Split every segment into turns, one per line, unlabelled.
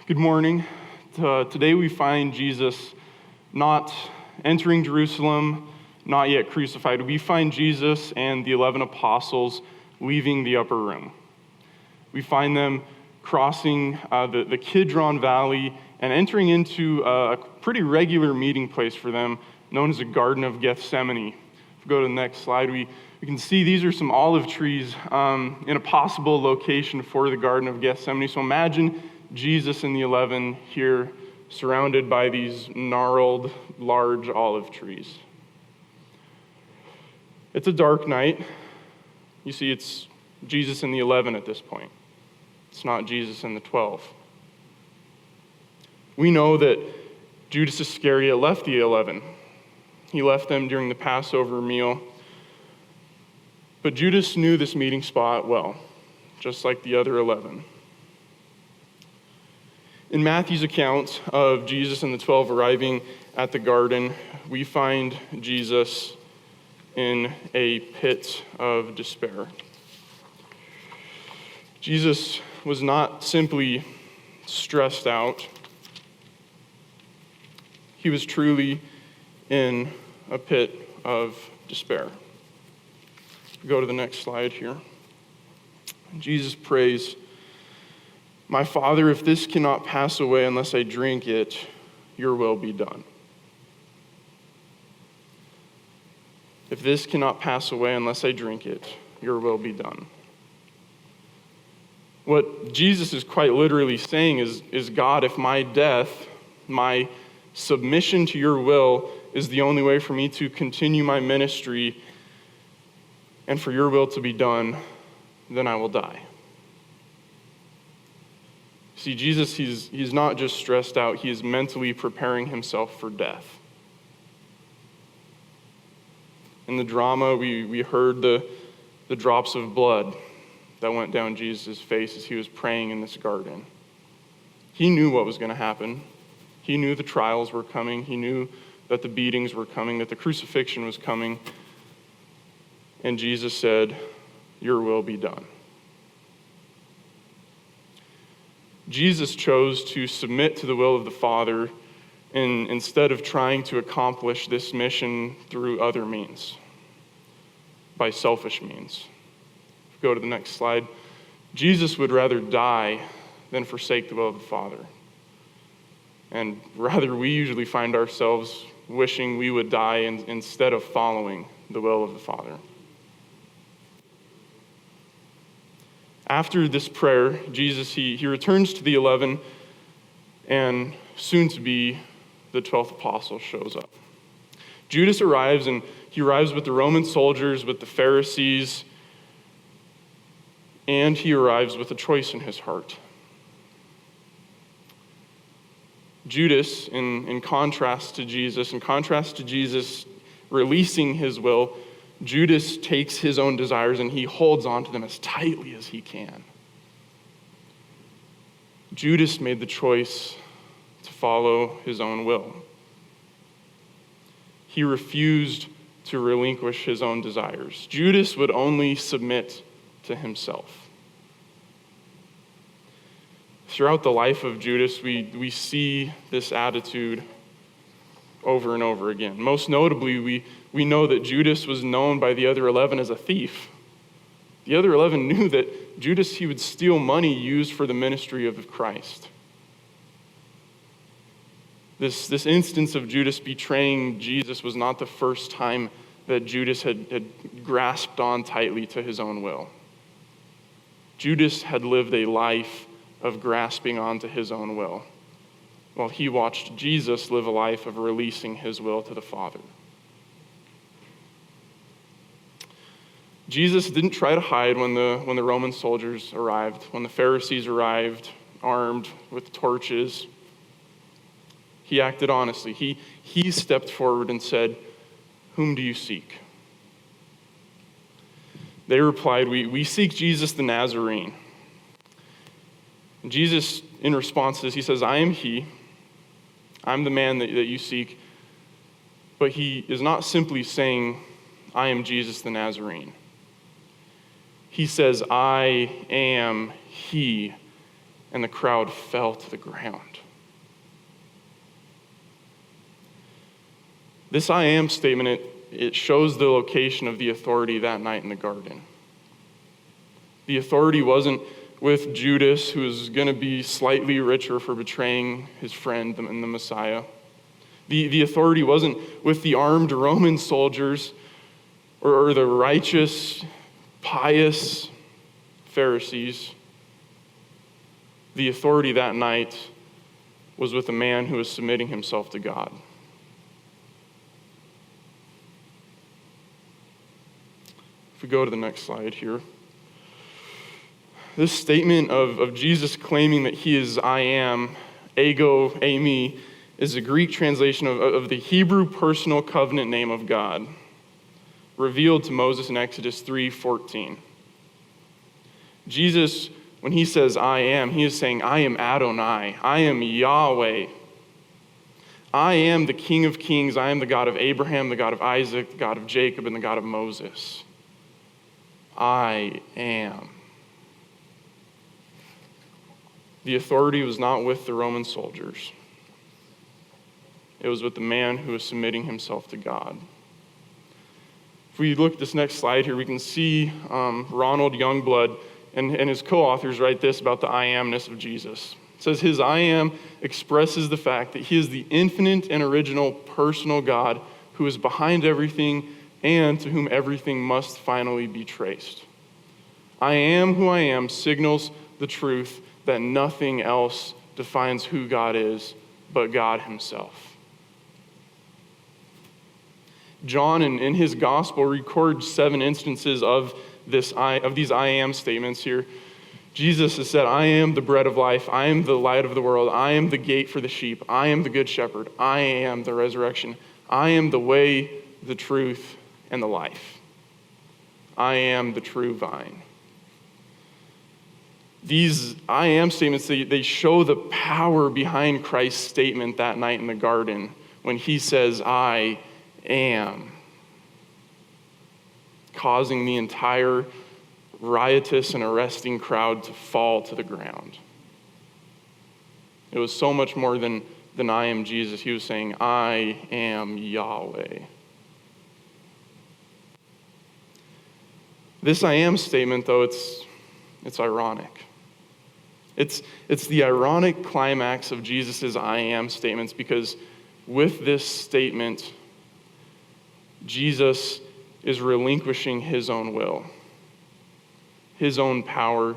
Good morning. Today we find Jesus not entering Jerusalem, not yet crucified. We find Jesus and the 11 apostles leaving the upper room. We find them crossing the Kidron Valley and entering into a pretty regular meeting place for them, known as the Garden of Gethsemane. If we go to the next slide, we can see these are some olive trees in a possible location for the Garden of Gethsemane. So imagine Jesus and the 11 here surrounded by these gnarled, large olive trees. It's a dark night. You see, it's Jesus and the 11 at this point. It's not Jesus and the 12. We know that Judas Iscariot left the 11. He left them during the Passover meal. But Judas knew this meeting spot well, just like the other 11. In Matthew's account of Jesus and the 12 arriving at the garden, we find Jesus in a pit of despair. Jesus was not simply stressed out. He was truly in a pit of despair. Go to the next slide here. Jesus prays, "My Father, if this cannot pass away unless I drink it, your will be done." If this cannot pass away unless I drink it, your will be done. What Jesus is quite literally saying is, God, if my death, my submission to your will is the only way for me to continue my ministry and for your will to be done, then I will die. See, Jesus, he's not just stressed out, he is mentally preparing himself for death. In the drama, we heard the drops of blood that went down Jesus' face as he was praying in this garden. He knew what was going to happen. He knew the trials were coming. He knew that the beatings were coming, that the crucifixion was coming. And Jesus said, "Your will be done." Jesus chose to submit to the will of the Father instead of trying to accomplish this mission through other means, by selfish means. Go to the next slide. Jesus would rather die than forsake the will of the Father. And rather, we usually find ourselves wishing we would die instead of following the will of the Father. After this prayer, Jesus, he returns to the 11, and soon to be the 12th apostle shows up. Judas arrives, and he arrives with the Roman soldiers, with the Pharisees, and he arrives with a choice in his heart. Judas, in contrast to Jesus releasing his will, Judas takes his own desires and he holds on to them as tightly as he can. Judas made the choice to follow his own will. He refused to relinquish his own desires. Judas would only submit to himself. Throughout the life of Judas, we see this attitude over and over again. Most notably, we know that Judas was known by the other 11 as a thief. The other 11 knew that Judas, he would steal money used for the ministry of Christ. This instance of Judas betraying Jesus was not the first time that Judas had grasped on tightly to his own will. Judas had lived a life of grasping onto his own will, while he watched Jesus live a life of releasing his will to the Father. Jesus didn't try to hide when the Roman soldiers arrived, when the Pharisees arrived, armed with torches. He acted honestly. He stepped forward and said, "Whom do you seek?" They replied, we seek Jesus the Nazarene. And Jesus, in response to this, he says, "I am he. I'm the man that you seek." But he is not simply saying, "I am Jesus the Nazarene." He says, "I am he, and the crowd fell to the ground. This I am statement, it shows the location of the authority that night in the garden. The authority wasn't with Judas, who was going to be slightly richer for betraying his friend and the Messiah. The authority wasn't with the armed Roman soldiers or the righteous, pious Pharisees. The authority that night was with a man who was submitting himself to God. If we go to the next slide here. This statement of Jesus claiming that he is I am, ego, eimi, is a Greek translation of the Hebrew personal covenant name of God, revealed to Moses in Exodus 3:14. Jesus, when he says I am, he is saying, I am Adonai, I am Yahweh. I am the King of Kings, I am the God of Abraham, the God of Isaac, the God of Jacob, and the God of Moses. I am. The authority was not with the Roman soldiers. It was with the man who was submitting himself to God. If we look at this next slide here, we can see Ronald Youngblood and his co-authors write this about the I amness of Jesus. It says, his I am expresses the fact that he is the infinite and original personal God who is behind everything and to whom everything must finally be traced. I am who I am signals the truth that nothing else defines who God is but God himself. John, in his gospel, records 7 instances of these I am statements here. Jesus has said, I am the bread of life. I am the light of the world. I am the gate for the sheep. I am the good shepherd. I am the resurrection. I am the way, the truth, and the life. I am the true vine. These I am statements, they show the power behind Christ's statement that night in the garden when he says, I am, causing the entire riotous and arresting crowd to fall to the ground. It was so much more than I am Jesus. He was saying, I am Yahweh. This I am statement, though, it's ironic. It's the ironic climax of Jesus' I am statements, because with this statement, Jesus is relinquishing his own will, his own power.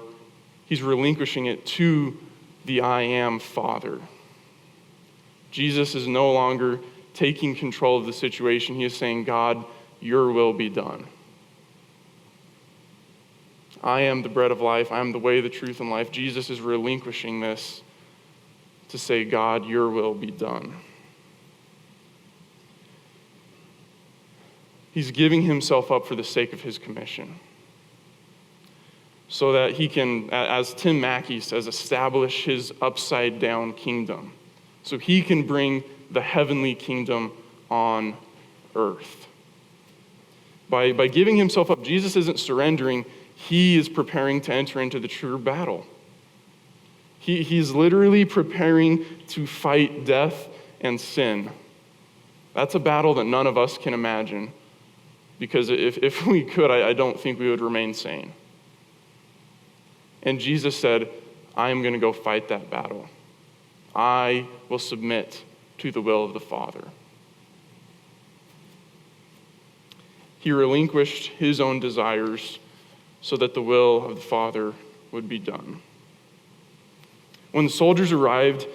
He's relinquishing it to the I am Father. Jesus is no longer taking control of the situation. He is saying, God, your will be done. I am the bread of life. I am the way, the truth, and life. Jesus is relinquishing this to say, God, your will be done. He's giving himself up for the sake of his commission, so that he can, as Tim Mackey says, establish his upside-down kingdom. So he can bring the heavenly kingdom on earth. By giving himself up, Jesus isn't surrendering. He is preparing to enter into the true battle. He's literally preparing to fight death and sin. That's a battle that none of us can imagine, because if we could, I don't think we would remain sane. And Jesus said, I am going to go fight that battle. I will submit to the will of the Father. He relinquished his own desires so that the will of the Father would be done. When the soldiers arrived,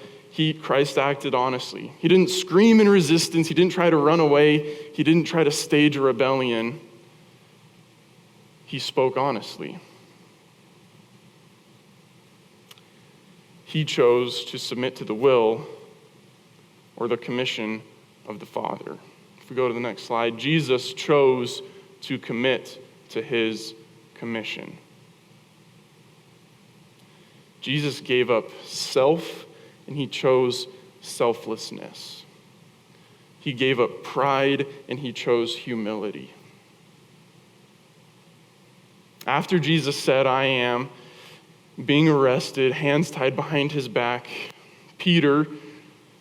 Christ acted honestly. He didn't scream in resistance. He didn't try to run away. He didn't try to stage a rebellion. He spoke honestly. He chose to submit to the will or the commission of the Father. If we go to the next slide, Jesus chose to commit to his commission. Jesus gave up self and he chose selflessness. He gave up pride and he chose humility. After Jesus said, I am, being arrested, hands tied behind his back, Peter,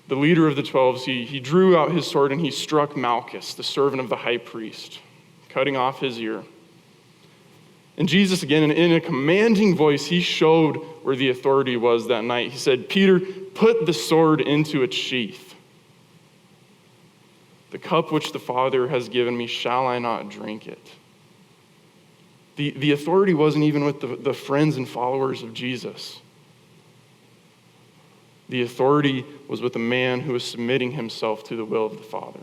the leader of the 12, he drew out his sword and he struck Malchus, the servant of the high priest, cutting off his ear. And Jesus, again, in a commanding voice, he showed where the authority was that night. He said, "Peter, put the sword into its sheath. The cup which the Father has given me, shall I not drink it?" The authority wasn't even with the friends and followers of Jesus. The authority was with a man who was submitting himself to the will of the Father.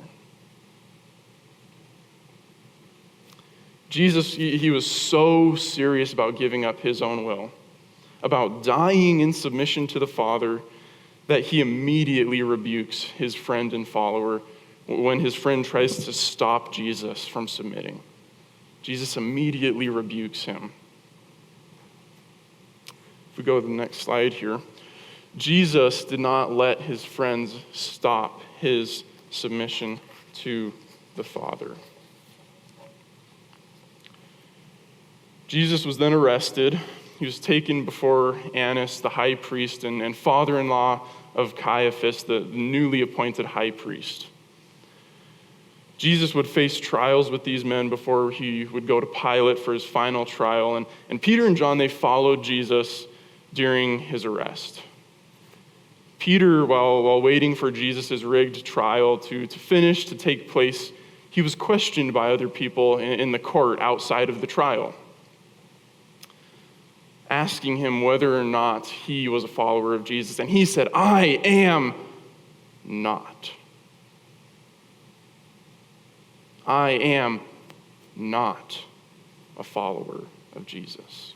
Jesus, he was so serious about giving up his own will, about dying in submission to the Father, that he immediately rebukes his friend and follower when his friend tries to stop Jesus from submitting. Jesus immediately rebukes him. If we go to the next slide here, Jesus did not let his friends stop his submission to the Father. Jesus was then arrested. He was taken before Annas, the high priest, and father-in-law of Caiaphas, the newly appointed high priest. Jesus would face trials with these men before he would go to Pilate for his final trial. And Peter and John, they followed Jesus during his arrest. Peter, while waiting for Jesus' rigged trial to finish, to take place, he was questioned by other people in the court outside of the trial, asking him whether or not he was a follower of Jesus. And he said, "I am not. I am not a follower of Jesus."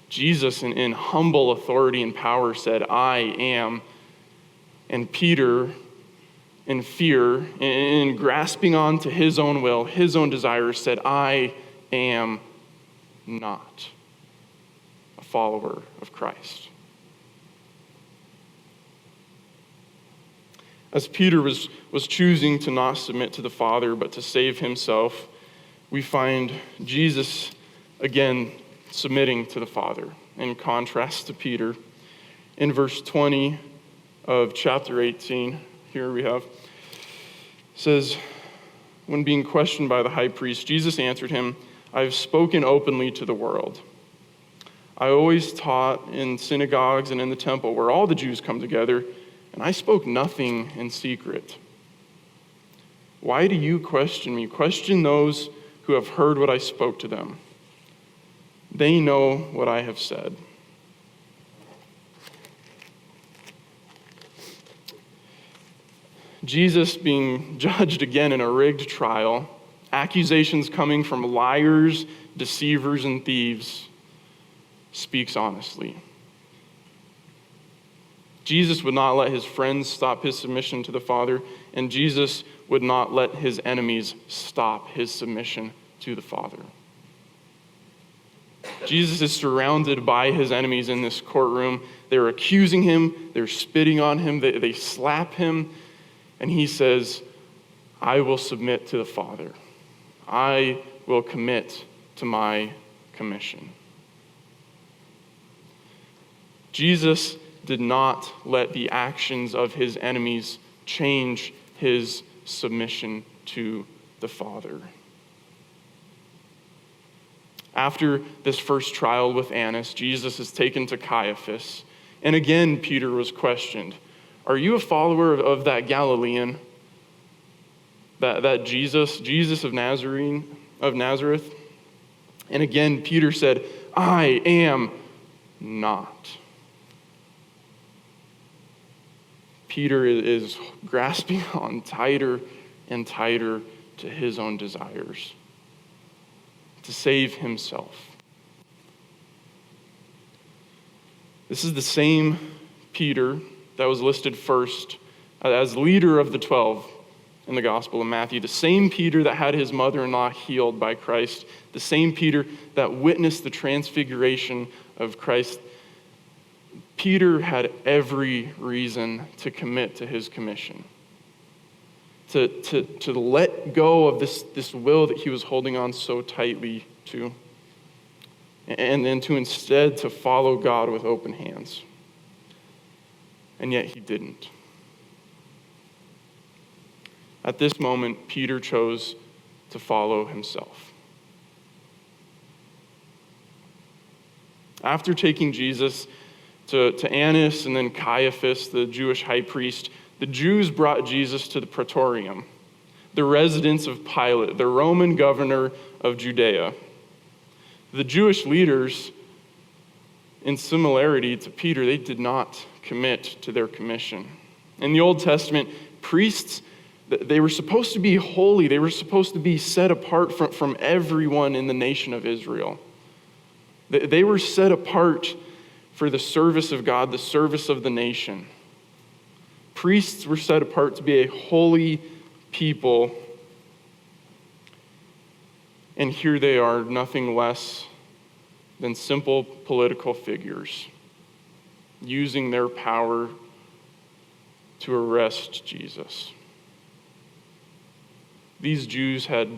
Jesus, in humble authority and power, said, "I am." And Peter, in fear, in grasping on to his own will, his own desires, said, "I am not a follower of Christ." As Peter was choosing to not submit to the Father, but to save himself, we find Jesus again submitting to the Father, in contrast to Peter. In verse 20 of chapter 18, here we have, says, when being questioned by the high priest, Jesus answered him, "I have spoken openly to the world. I always taught in synagogues and in the temple where all the Jews come together, and I spoke nothing in secret. Why do you question me? Question those who have heard what I spoke to them. They know what I have said." Jesus being judged again in a rigged trial, accusations coming from liars, deceivers, and thieves, speaks honestly. Jesus would not let his friends stop his submission to the Father, and Jesus would not let his enemies stop his submission to the Father. Jesus is surrounded by his enemies in this courtroom. They're accusing him, they're spitting on him, they slap him, and he says, "I will submit to the Father. I will commit to my commission." Jesus did not let the actions of his enemies change his submission to the Father. After this first trial with Annas, Jesus is taken to Caiaphas, and again Peter was questioned. "Are you a follower of that Galilean, that Jesus of Nazareth?" And again Peter said, "I am not." Peter is grasping on tighter and tighter to his own desires, to save himself. This is the same Peter that was listed first as leader of the 12 in the Gospel of Matthew, the same Peter that had his mother-in-law healed by Christ, the same Peter that witnessed the transfiguration of Christ. Peter had every reason to commit to his commission, to let go of this will that he was holding on so tightly to. and then to instead to follow God with open hands. And yet he didn't. At this moment, Peter chose to follow himself. After taking Jesus to Annas and then Caiaphas, the Jewish high priest, the Jews brought Jesus to the Praetorium, the residence of Pilate, the Roman governor of Judea. The Jewish leaders, in similarity to Peter, they did not commit to their commission. In the Old Testament, priests, they were supposed to be holy. They were supposed to be set apart from everyone in the nation of Israel. They were set apart for the service of God, the service of the nation. Priests were set apart to be a holy people. And here they are, nothing less than simple political figures, using their power to arrest Jesus. These Jews had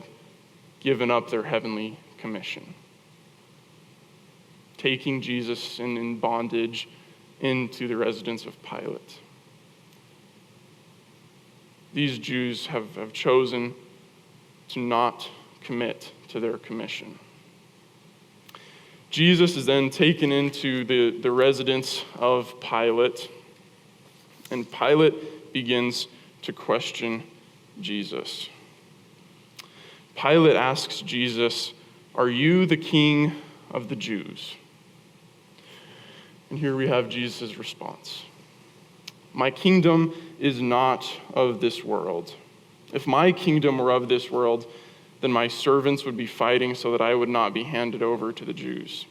given up their heavenly commission, taking Jesus in bondage into the residence of Pilate. These Jews have chosen to not commit to their commission. Jesus is then taken into the residence of Pilate, and Pilate begins to question Jesus. Pilate asks Jesus, "Are you the king of the Jews?" And here we have Jesus' response. "My kingdom is not of this world. If my kingdom were of this world, then my servants would be fighting so that I would not be handed over to the Jews.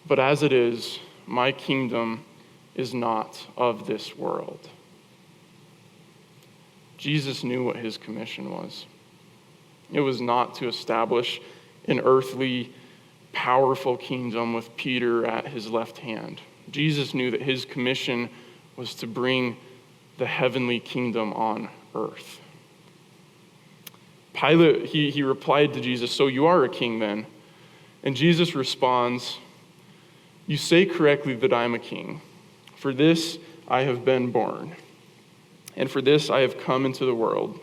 But as it is, my kingdom is not of this world." Jesus knew what his commission was. It was not to establish an earthly, powerful kingdom with Peter at his left hand. Jesus knew that his commission was to bring the heavenly kingdom on earth. Pilate, he replied to Jesus, "So you are a king then?" And Jesus responds, "You say correctly that I am a king. For this I have been born, and for this I have come into the world,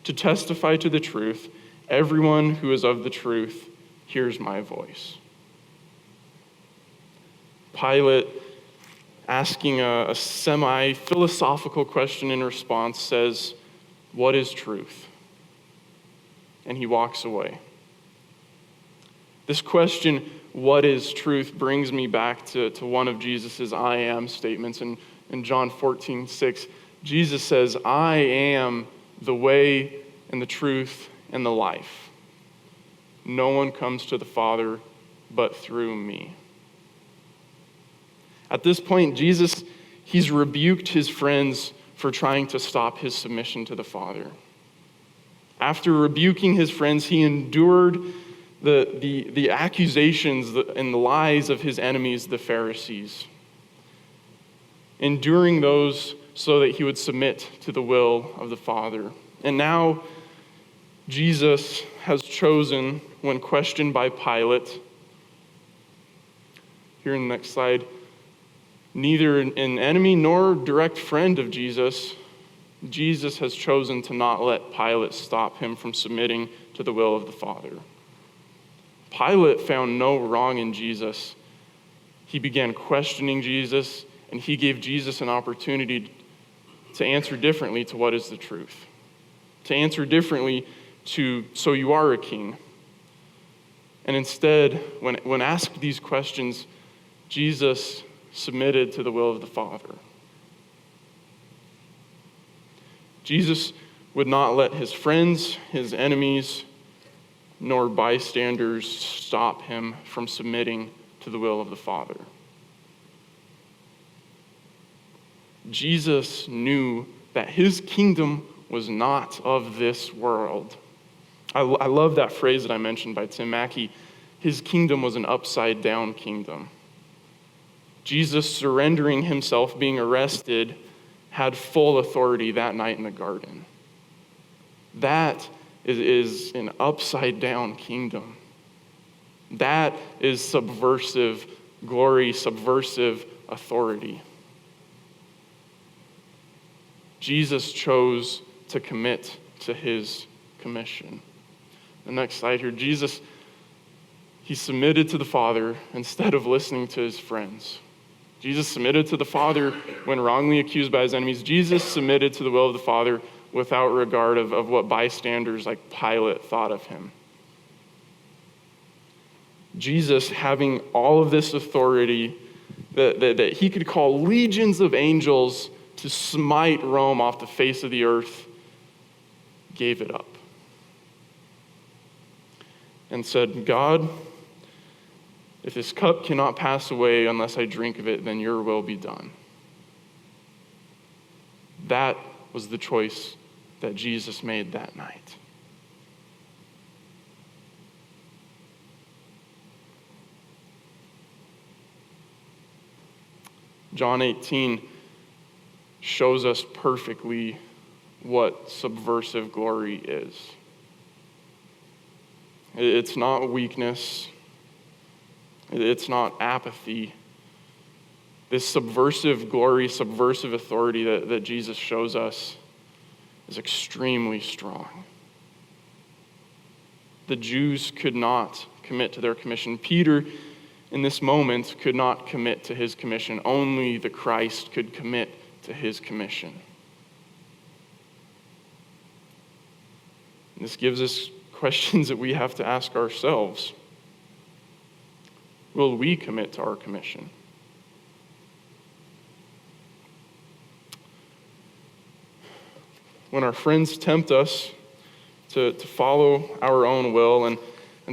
to testify to the truth. Everyone who is of the truth hears my voice." Pilate, asking a semi-philosophical question in response, says, "What is truth?" And he walks away. This question, "What is truth?" brings me back to one of Jesus' "I am" statements. In John 14:6, Jesus says, "I am the way and the truth and the life. No one comes to the Father but through me." At this point, Jesus, he's rebuked his friends for trying to stop his submission to the Father. After rebuking his friends, he endured the accusations and the lies of his enemies, the Pharisees, enduring those so that he would submit to the will of the Father. And now, Jesus has chosen, when questioned by Pilate, here in the next slide, neither an enemy nor direct friend of Jesus, Jesus has chosen to not let Pilate stop him from submitting to the will of the Father. Pilate found no wrong in Jesus. He began questioning Jesus, and he gave Jesus an opportunity to answer differently to what is the truth, to answer differently to, "So you are a king." And instead, when asked these questions, Jesus submitted to the will of the Father. Jesus would not let his friends, his enemies, nor bystanders stop him from submitting to the will of the Father. Jesus knew that his kingdom was not of this world. I love that phrase that I mentioned by Tim Mackey. His kingdom was an upside-down kingdom. Jesus surrendering himself, being arrested, had full authority that night in the garden. That is an upside-down kingdom. That is subversive glory, subversive authority. Jesus chose to commit to his commission. The next slide here. Jesus, he submitted to the Father instead of listening to his friends. Jesus submitted to the Father when wrongly accused by his enemies. Jesus submitted to the will of the Father without regard of what bystanders like Pilate thought of him. Jesus, having all of this authority that he could call legions of angels to smite Rome off the face of the earth, gave it up and said, God, if this cup cannot pass away unless I drink of it, then your will be done. That was the choice that Jesus made that night. John 18 shows us perfectly what subversive glory is. It's not weakness. It's not apathy. This subversive glory, subversive authority that Jesus shows us is extremely strong. The Jews could not commit to their commission. Peter, in this moment, could not commit to his commission. Only the Christ could commit to his commission. And this gives us questions that we have to ask ourselves. Will we commit to our commission? When our friends tempt us to follow our own will and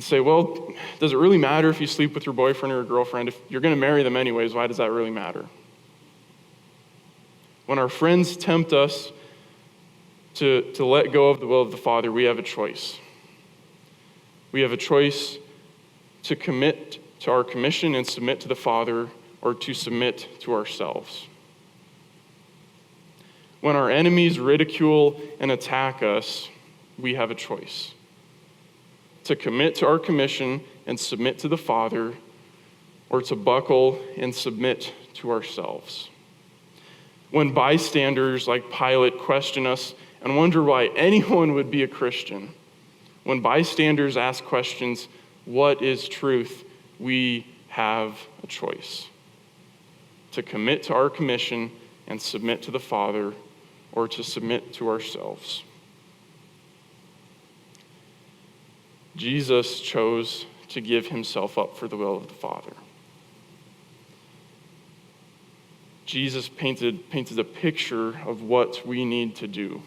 say, well, does it really matter if you sleep with your boyfriend or your girlfriend? If you're going to marry them anyways, why does that really matter? When our friends tempt us to let go of the will of the Father, we have a choice. We have a choice to commit to our commission and submit to the Father, or to submit to ourselves. When our enemies ridicule and attack us, we have a choice. To commit to our commission and submit to the Father, or to buckle and submit to ourselves. When bystanders like Pilate question us and wonder why anyone would be a Christian, when bystanders ask questions, what is truth? We have a choice. To commit to our commission and submit to the Father, or to submit to ourselves. Jesus chose to give himself up for the will of the Father. Jesus painted a picture of what we need to do.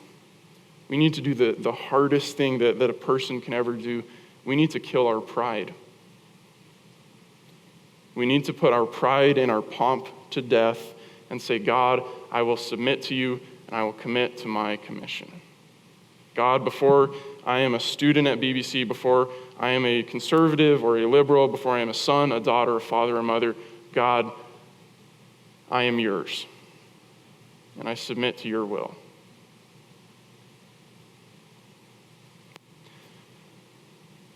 We need to do the hardest thing that a person can ever do. We need to kill our pride. We need to put our pride and our pomp to death and say, God, I will submit to you and I will commit to my commission. God, before I am a student at BBC, before I am a conservative or a liberal, before I am a son, a daughter, a father, a mother, God, I am yours, and I submit to your will.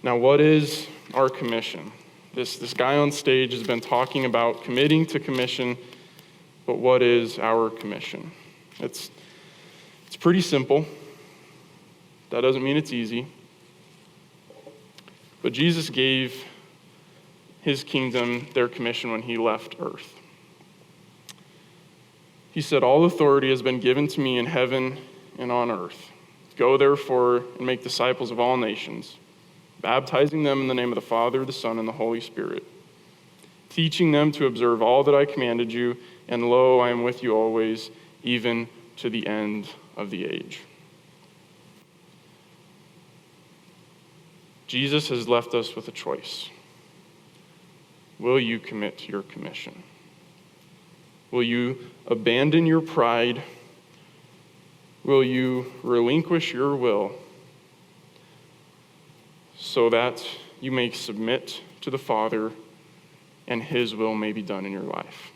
Now, what is our commission? This guy on stage has been talking about committing to commission, but what is our commission? It's pretty simple. That doesn't mean it's easy. But Jesus gave his kingdom their commission when he left earth. He said, all authority has been given to me in heaven and on earth. Go therefore and make disciples of all nations, baptizing them in the name of the Father, the Son, and the Holy Spirit, teaching them to observe all that I commanded you, and lo, I am with you always, even to the end of the age. Jesus has left us with a choice. Will you commit to your commission? Will you abandon your pride? Will you relinquish your will so that you may submit to the Father and his will may be done in your life?